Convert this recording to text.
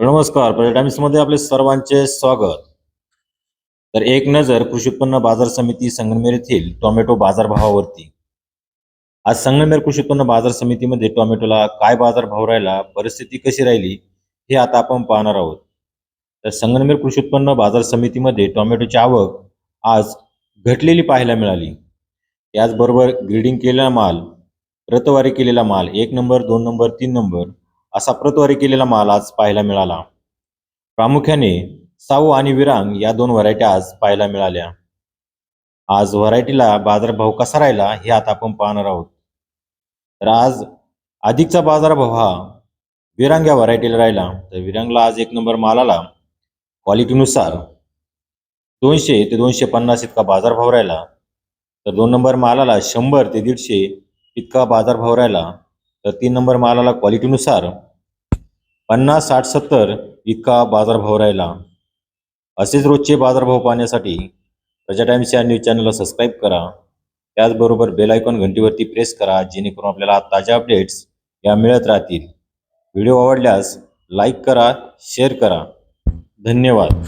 नमस्कार. पर्यटन टाइम्समध्ये आपले सर्वांचे स्वागत. तर एक नजर कृषी उत्पन्न बाजार समिती संगमनेर येथील टोमॅटो बाजारभावावरती. आज संगमनेर कृषी उत्पन्न बाजार समितीमध्ये टोमॅटोला काय बाजारभाव राहिला, परिस्थिती कशी राहिली, हे आता आपण पाहणार आहोत. तर संगमनेर कृषी उत्पन्न बाजार समितीमध्ये टोमॅटोची आवक आज घटलेली पाहायला मिळाली. त्याचबरोबर ग्रेडिंग केलेला माल, प्रतवारी केलेला माल 1 नंबर, 2 नंबर, 3 नंबर असा प्रतवारी केलेला माल आज पाहायला मिळाला. प्रामुख्याने साऊ आणि विरांग या दोन व्हरायटी आज पाहायला मिळाल्या. आज व्हरायटीला बाजारभाव कसा राहिला हे आता आपण पाहणार आहोत. तर आज अधिकचा बाजारभाव हा विरांग या व्हरायटीला राहिला. तर विरांगला आज 1 नंबर मालाला क्वालिटीनुसार 200 ते 250 इतका बाजारभाव राहिला. तर 2 नंबर मालाला 100 ते 150 इतका बाजारभाव राहिला. तर 3 नंबर मालाला क्वालिटीनुसार 50, 60, 70 इतका बाजारभाव राहिला. असेच रोजचे बाजारभाव पाहण्यासाठी प्रजा टाइम्स या न्यूज चॅनलला सबस्क्राईब करा. त्याचबरोबर बेल आयकॉन घंटीवरती प्रेस करा, जेणेकरून आपल्याला ताज्या अपडेट्स या मिळत राहतील. व्हिडिओ आवडल्यास लाईक करा, शेअर करा. धन्यवाद.